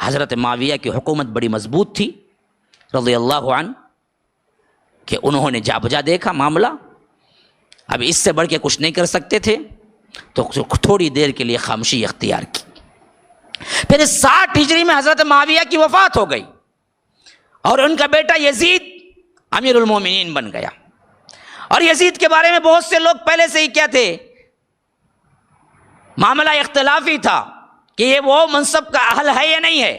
حضرت معاویہ کی حکومت بڑی مضبوط تھی رضی اللہ عنہ، کہ انہوں نے جا بجا دیکھا معاملہ، اب اس سے بڑھ کے کچھ نہیں کر سکتے تھے، تو تھوڑی دیر کے لیے خاموشی اختیار کی۔ پھر 60 ہجری میں حضرت معاویہ کی وفات ہو گئی اور ان کا بیٹا یزید امیر المومنین بن گیا۔ اور یزید کے بارے میں بہت سے لوگ پہلے سے ہی کیا تھے، معاملہ اختلافی تھا کہ یہ وہ منصب کا اہل ہے یا نہیں ہے،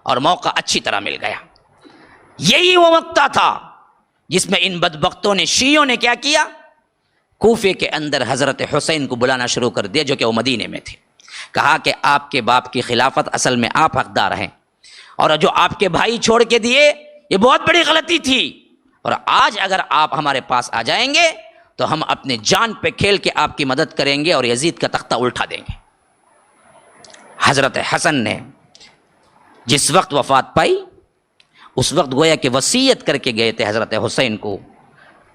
اور موقع اچھی طرح مل گیا۔ یہی وہ وقت تھا جس میں ان بدبختوں نے، شیعوں نے کیا کیا، کوفے کے اندر حضرت حسین کو بلانا شروع کر دیا، جو کہ وہ مدینے میں تھے۔ کہا کہ آپ کے باپ کی خلافت اصل میں آپ حقدار ہیں، اور جو آپ کے بھائی چھوڑ کے دیے یہ بہت بڑی غلطی تھی، اور آج اگر آپ ہمارے پاس آ جائیں گے تو ہم اپنے جان پہ کھیل کے آپ کی مدد کریں گے اور یزید کا تختہ الٹا دیں گے۔ حضرت حسن نے جس وقت وفات پائی، اس وقت گویا کہ وصیت کر کے گئے تھے حضرت حسین کو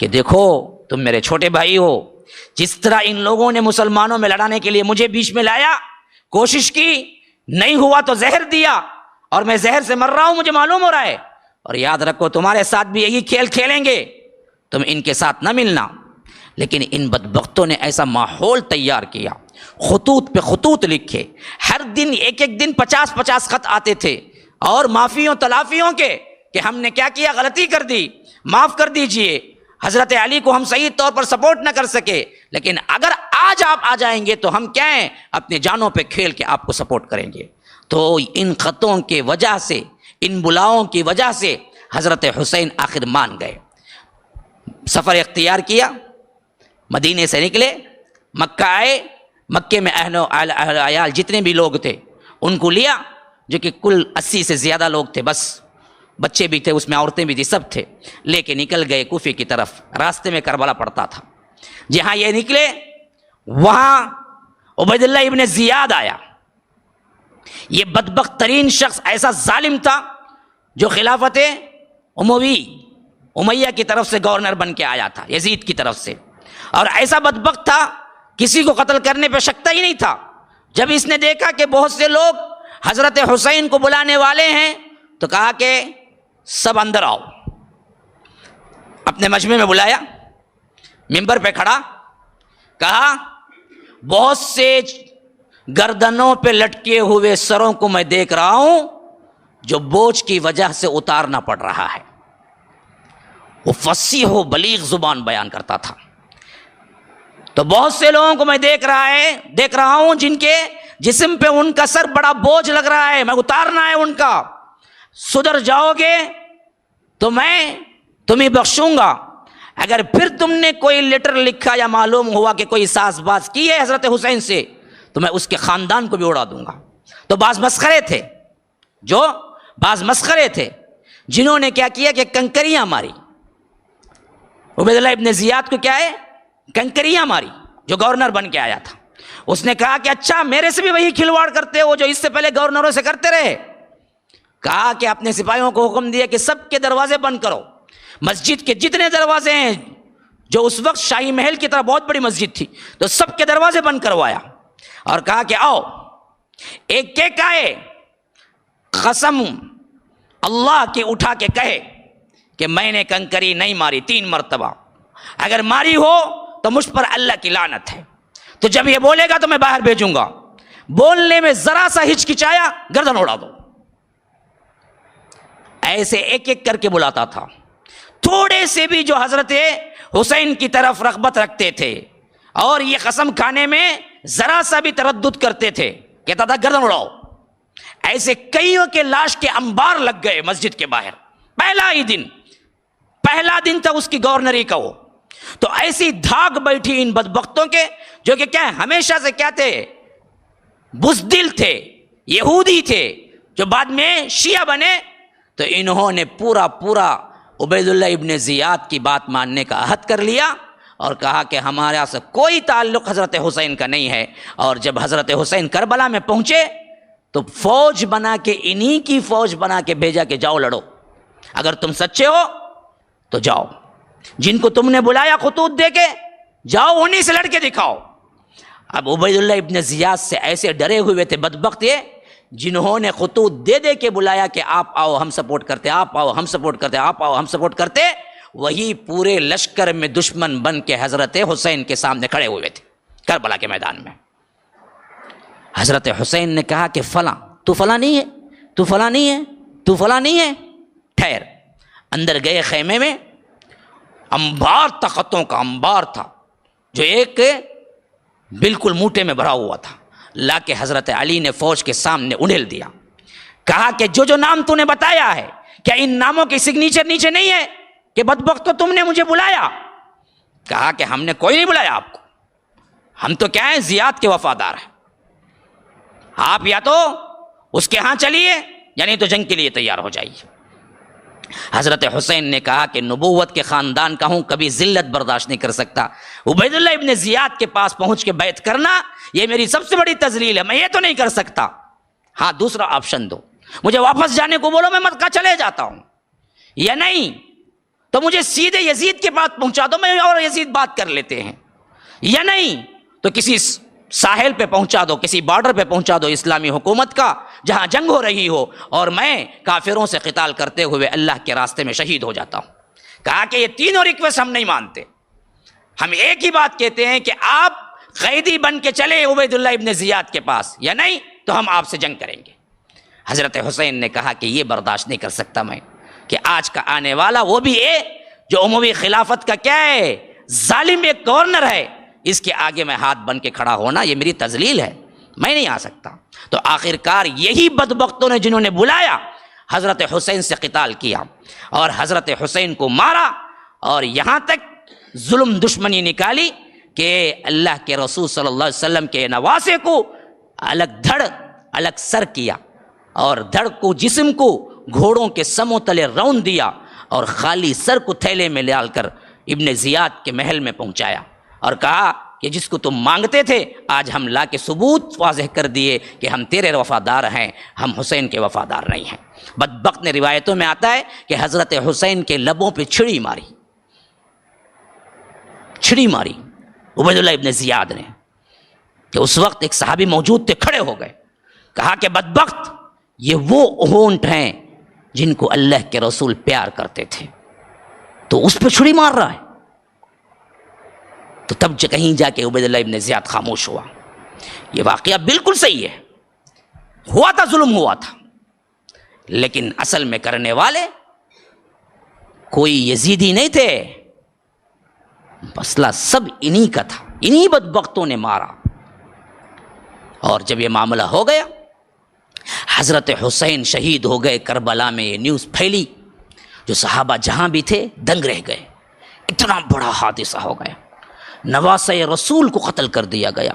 کہ دیکھو تم میرے چھوٹے بھائی ہو، جس طرح ان لوگوں نے مسلمانوں میں لڑانے کے لیے مجھے بیچ میں لایا، کوشش کی، نہیں ہوا تو زہر دیا، اور میں زہر سے مر رہا ہوں، مجھے معلوم ہو رہا ہے، اور یاد رکھو تمہارے ساتھ بھی یہی کھیل کھیلیں گے، تم ان کے ساتھ نہ ملنا۔ لیکن ان بدبختوں نے ایسا ماحول تیار کیا، خطوط پہ خطوط لکھے، ہر دن ایک ایک دن 50 خط آتے تھے، اور معافیوں تلافیوں کے کہ ہم نے کیا کیا، غلطی کر دی، معاف کر دیجئے، حضرت علی کو ہم صحیح طور پر سپورٹ نہ کر سکے، لیکن اگر آج آپ آ جائیں گے تو ہم کیا ہیں، اپنے جانوں پہ کھیل کے آپ کو سپورٹ کریں گے۔ تو ان خطوں کی وجہ سے، ان بلاؤں کی وجہ سے حضرت حسین آخر مان گئے، سفر اختیار کیا، مدینے سے نکلے، مکہ آئے، مکے میں اہل و عیال جتنے بھی لوگ تھے ان کو لیا، جو کہ کل 80 سے زیادہ لوگ تھے، بس بچے بھی تھے اس میں، عورتیں بھی تھی، سب تھے، لے کے نکل گئے کوفے کی طرف۔ راستے میں کربلا پڑتا تھا، جہاں یہ نکلے وہاں عبید اللہ ابن زیاد آیا۔ یہ بدبخت ترین شخص، ایسا ظالم تھا جو خلافت امیہ کی طرف سے گورنر بن کے آیا تھا، یزید کی طرف سے، اور ایسا بدبخت تھا کسی کو قتل کرنے پہ شکتا ہی نہیں تھا۔ جب اس نے دیکھا کہ بہت سے لوگ حضرت حسین کو بلانے والے ہیں تو کہا کہ سب اندر آؤ، اپنے مجمع میں بلایا، منبر پہ کھڑا، کہا بہت سے گردنوں پہ لٹکے ہوئے سروں کو میں دیکھ رہا ہوں جو بوجھ کی وجہ سے اتارنا پڑ رہا ہے۔ وہ فصیح و بلیغ زبان بیان کرتا تھا۔ تو بہت سے لوگوں کو میں دیکھ رہا ہوں جن کے جسم پہ ان کا سر بڑا بوجھ لگ رہا ہے، میں اتارنا ہے ان کا، سدھر جاؤ گے تو میں تمہیں بخشوں گا، اگر پھر تم نے کوئی لیٹر لکھا یا معلوم ہوا کہ کوئی ساز باز کی ہے حضرت حسین سے تو میں اس کے خاندان کو بھی اڑا دوں گا۔ تو بعض مسخرے تھے جنہوں نے کیا کیا کہ کنکریاں ماری، عبید اللہ ابن زیاد کو کیا ہے، کنکریاں ماری، جو گورنر بن کے آیا تھا۔ اس نے کہا کہ اچھا میرے سے بھی وہی کھلواڑ کرتے ہو جو اس سے پہلے گورنروں سے کرتے رہے۔ کہا کہ اپنے سپاہیوں کو حکم دیا کہ سب کے دروازے بند کرو، مسجد کے جتنے دروازے ہیں، جو اس وقت شاہی محل کی طرح بہت بڑی مسجد تھی، تو سب کے دروازے بند کروایا، اور کہا کہ آؤ ایک ایک آئے، قسم اللہ کی اٹھا کے کہے کہ میں نے کنکری نہیں ماری 3 مرتبہ، اگر ماری ہو تو مجھ پر اللہ کی لعنت ہے۔ تو جب یہ بولے گا تو میں باہر بھیجوں گا۔ بولنے میں ذرا سا ہچکچایا، گردن اڑا دو۔ ایسے ایک ایک کر کے بلاتا تھا۔ تھوڑے سے بھی جو حضرت حسین کی طرف رغبت رکھتے تھے اور یہ قسم کھانے میں ذرا سا بھی تردد کرتے تھے، کہتا تھا گردن اڑاؤ۔ ایسے کئیوں کے لاش کے انبار لگ گئے مسجد کے باہر، پہلا دن تھا اس کی گورنری کا۔ وہ تو ایسی دھاگ بیٹھی ان بدبختوں کے، جو کہ کیا ہمیشہ سے کیا تھے، بزدل تھے، یہودی تھے، جو بعد میں شیعہ بنے۔ تو انہوں نے پورا عبید اللہ ابن زیاد کی بات ماننے کا عہد کر لیا اور کہا کہ ہمارے سے کوئی تعلق حضرت حسین کا نہیں ہے۔ اور جب حضرت حسین کربلا میں پہنچے تو فوج بنا کے، انہی کی فوج بنا کے بھیجا کہ جاؤ لڑو، اگر تم سچے ہو تو جاؤ، جن کو تم نے بلایا خطوط دے کے، جاؤ انہی سے لڑ کے دکھاؤ۔ اب عبید اللہ ابن زیاد سے ایسے ڈرے ہوئے تھے بدبخت یہ جنہوں نے خطوط دے دے کے بلایا کہ آپ آؤ ہم سپورٹ کرتے، آپ آؤ ہم سپورٹ کرتے، آپ آؤ ہم سپورٹ کرتے، وہی پورے لشکر میں دشمن بن کے حضرت حسین کے سامنے کھڑے ہوئے تھے کربلا کے میدان میں۔ حضرت حسین نے کہا کہ فلاں، تو فلاں نہیں ہے، تو فلاں نہیں ہے، تو فلاں نہیں ہے، ٹھہر۔ اندر گئے خیمے میں، انبار تھا، خطوں کا انبار تھا جو ایک بالکل موٹے میں بھرا ہوا تھا، لا کے حضرت علی نے فوج کے سامنے انڈیل دیا۔ کہا کہ جو نام تو نے بتایا ہے، کیا ان ناموں کی سگنیچر نیچے نہیں ہے کہ بدبختو تم نے مجھے بلایا؟ کہا کہ ہم نے کوئی نہیں بلایا آپ کو، ہم تو کیا ہیں، زیاد کے وفادار ہیں، آپ یا تو اس کے ہاں چلیے یا نہیں تو جنگ کے لیے تیار ہو جائیے۔ حضرت حسین نے کہا کہ نبوت کے خاندان کا ہوں، کبھی ذلت برداشت نہیں کر سکتا، عبید اللہ ابن زیاد کے پاس پہنچ کے بیعت کرنا یہ میری سب سے بڑی تذلیل ہے، میں یہ تو نہیں کر سکتا۔ ہاں دوسرا آپشن دو، مجھے واپس جانے کو بولو، میں مکہ چلے جاتا ہوں، یا نہیں تو مجھے سیدھے یزید کے پاس پہنچا دو، میں اور یزید بات کر لیتے ہیں، یا نہیں تو کسی ساحل پہ پہنچا دو، کسی بارڈر پہ پہنچا دو اسلامی حکومت کا جہاں جنگ ہو رہی ہو، اور میں کافروں سے قتال کرتے ہوئے اللہ کے راستے میں شہید ہو جاتا ہوں۔ کہا کہ یہ تینوں ریکویسٹ ہم نہیں مانتے، ہم ایک ہی بات کہتے ہیں کہ آپ قیدی بن کے چلے عبید اللہ ابن زیاد کے پاس، یا نہیں تو ہم آپ سے جنگ کریں گے۔ حضرت حسین نے کہا کہ یہ برداشت نہیں کر سکتا میں کہ آج کا آنے والا وہ بھی ہے جو اموی خلافت کا کیا ہے، ظالم ایک گورنر ہے، اس کے آگے میں ہاتھ بن کے کھڑا ہونا یہ میری تذلیل ہے، میں نہیں آ سکتا۔ تو آخرکار یہی بدبختوں نے جنہوں نے بلایا حضرت حسین سے قتال کیا اور حضرت حسین کو مارا، اور یہاں تک ظلم دشمنی نکالی کہ اللہ کے رسول صلی اللہ علیہ وسلم کے نواسے کو الگ دھڑ الگ سر کیا، اور دھڑ کو جسم کو گھوڑوں کے سموں تلے رون دیا، اور خالی سر کو تھیلے میں ڈال کر ابن زیاد کے محل میں پہنچایا، اور کہا کہ جس کو تم مانگتے تھے آج ہم لا کے ثبوت واضح کر دیے کہ ہم تیرے وفادار ہیں، ہم حسین کے وفادار نہیں ہیں۔ بدبخت نے روایتوں میں آتا ہے کہ حضرت حسین کے لبوں پہ چھڑی ماری عبید اللہ ابن زیاد نے، کہ اس وقت ایک صحابی موجود تھے، کھڑے ہو گئے، کہا کہ بدبخت یہ وہ ہونٹ ہیں جن کو اللہ کے رسول پیار کرتے تھے، تو اس پہ چھڑی مار رہا ہے۔ تو تب کہیں جا کے عبید اللہ ابن زیاد خاموش ہوا۔ یہ واقعہ بالکل صحیح ہے، ہوا تھا، ظلم ہوا تھا، لیکن اصل میں کرنے والے کوئی یزیدی نہیں تھے، مسئلہ سب انہی کا تھا، انہی بدبختوں نے مارا۔ اور جب یہ معاملہ ہو گیا، حضرت حسین شہید ہو گئے کربلا میں، یہ نیوز پھیلی، جو صحابہ جہاں بھی تھے دنگ رہ گئے، اتنا بڑا حادثہ ہو گیا، نواسہ رسول کو قتل کر دیا گیا،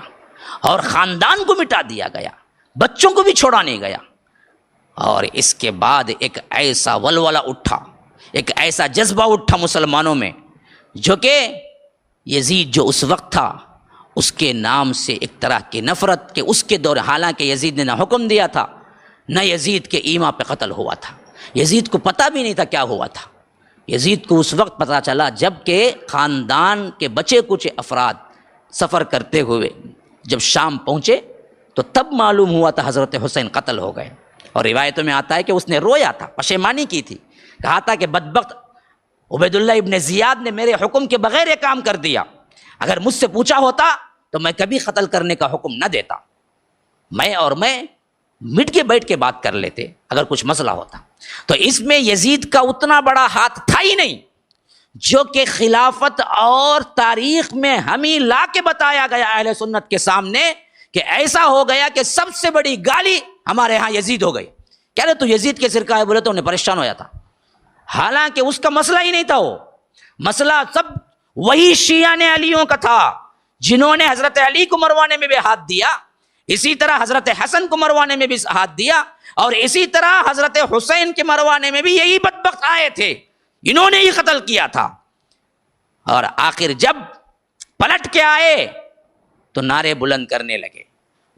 اور خاندان کو مٹا دیا گیا، بچوں کو بھی چھوڑا نہیں گیا۔ اور اس کے بعد ایک ایسا ولولہ اٹھا، ایک ایسا جذبہ اٹھا مسلمانوں میں، جو کہ یزید جو اس وقت تھا اس کے نام سے ایک طرح کی نفرت، کہ اس کے دور، حالانکہ یزید نے نہ حکم دیا تھا نہ یزید کے ایما پہ قتل ہوا تھا، یزید کو پتہ بھی نہیں تھا کیا ہوا تھا۔ یزید کو اس وقت پتہ چلا جب کہ خاندان کے بچے کچھ افراد سفر کرتے ہوئے جب شام پہنچے تو تب معلوم ہوا تھا حضرت حسین قتل ہو گئے۔ اور روایتوں میں آتا ہے کہ اس نے رویا تھا، پشیمانی کی تھی، کہا تھا کہ بدبخت عبید اللہ ابن زیاد نے میرے حکم کے بغیر یہ کام کر دیا، اگر مجھ سے پوچھا ہوتا تو میں کبھی قتل کرنے کا حکم نہ دیتا، میں مٹ کے بیٹھ کے بات کر لیتے اگر کچھ مسئلہ ہوتا۔ تو اس میں یزید کا اتنا بڑا ہاتھ تھا ہی نہیں، جو کہ خلافت اور تاریخ میں ہمیں لا کے بتایا گیا اہل سنت کے سامنے کہ ایسا ہو گیا کہ سب سے بڑی گالی ہمارے ہاں یزید ہو گئی۔ کہہ رہے تو یزید کے سرکہ ہے، بولے تو انہیں پریشان ہو جاتا، حالانکہ اس کا مسئلہ ہی نہیں تھا، وہ مسئلہ سب وہی شیعہ نے علیوں کا تھا، جنہوں نے حضرت علی کو مروانے میں بھی ہاتھ دیا، اسی طرح حضرت حسن کو مروانے میں بھی ہاتھ دیا، اور اسی طرح حضرت حسین کے مروانے میں بھی یہی بدبخت آئے تھے، انہوں نے ہی قتل کیا تھا۔ اور آخر جب پلٹ کے آئے تو نعرے بلند کرنے لگے،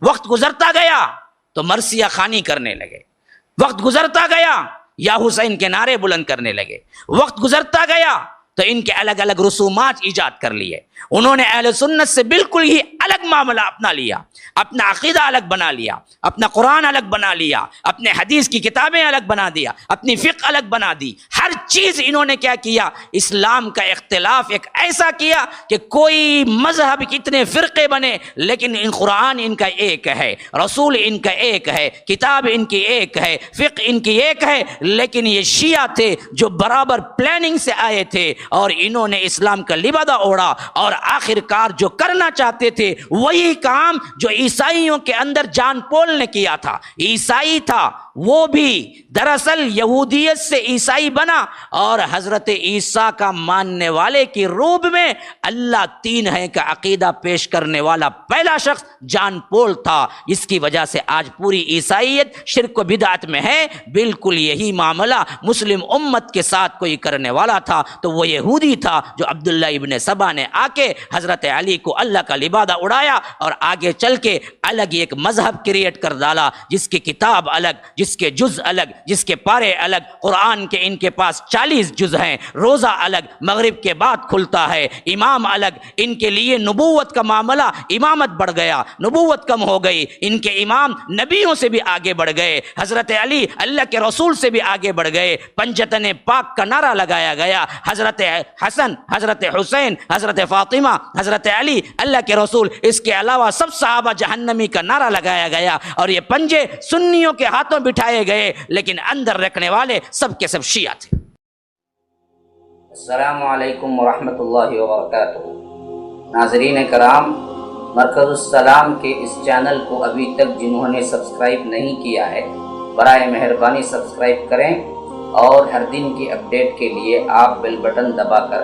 وقت گزرتا گیا تو مرثیہ خوانی کرنے لگے، وقت گزرتا گیا یا حسین کے نعرے بلند کرنے لگے، وقت گزرتا گیا تو ان کے الگ الگ رسومات ایجاد کر لیے. انہوں نے اہل سنت سے بالکل ہی الگ معاملہ اپنا لیا، اپنا عقیدہ الگ بنا لیا، اپنا قرآن الگ بنا لیا، اپنے حدیث کی کتابیں الگ بنا دیا، اپنی فقہ الگ بنا دی. ہر چیز انہوں نے کیا کیا؟ اسلام کا اختلاف ایک ایسا کیا کہ کوئی مذہب کتنے فرقے بنے لیکن قرآن ان کا ایک ہے، رسول ان کا ایک ہے، کتاب ان کی ایک ہے، فقہ ان کی ایک ہے. لیکن یہ شیعہ تھے جو برابر پلاننگ سے آئے تھے اور انہوں نے اسلام کا لبادہ اوڑھا اور آخر کار جو کرنا چاہتے تھے وہی کام جو عیسائیوں کے اندر جان پول نے کیا تھا. عیسائی تھا وہ بھی دراصل یہودیت سے عیسائی بنا اور حضرت عیسیٰ کا ماننے والے کی روب میں اللہ تین ہے کا عقیدہ پیش کرنے والا پہلا شخص جان پول تھا. اس کی وجہ سے آج پوری عیسائیت شرک و بدعت میں ہے. بالکل یہی معاملہ مسلم امت کے ساتھ کوئی کرنے والا تھا تو وہ یہودی تھا جو عبداللہ ابن سبا نے آ کے حضرت علی کو اللہ کا لبادہ اڑایا اور آگے چل کے الگ ایک مذہب کریٹ کر ڈالا جس کی کتاب الگ، جس کے جز الگ، جس کے پارے الگ. قرآن کے ان کے پاس 40 جز ہیں، روزہ الگ، مغرب کے بعد کھلتا ہے، امام الگ. ان کے لیے نبوت کا معاملہ، امامت بڑھ گیا، نبوت کم ہو گئی. ان کے امام نبیوں سے بھی آگے بڑھ گئے، حضرت علی اللہ کے رسول سے بھی آگے بڑھ گئے. پنجتن پاک کا نعرہ لگایا گیا، حضرت حسن، حضرت حسین، حضرت فاطمہ، حضرت علی اللہ کے رسول، اس کے علاوہ سب صحابہ جہنمی کا نعرہ لگایا گیا. اور یہ پنجے سنیوں کے ہاتھوں بٹھائے گئے لیکن اندر رکھنے والے سب کے سب شیعہ تھے. السلام علیکم ورحمۃ اللہ وبرکاتہ. ناظرین کرام، مرکز السلام کے اس چینل کو ابھی تک جنہوں نے سبسکرائب نہیں کیا ہے برائے مہربانی سبسکرائب کریں اور ہر دن کی اپڈیٹ کے لیے آپ بیل بٹن دبا کر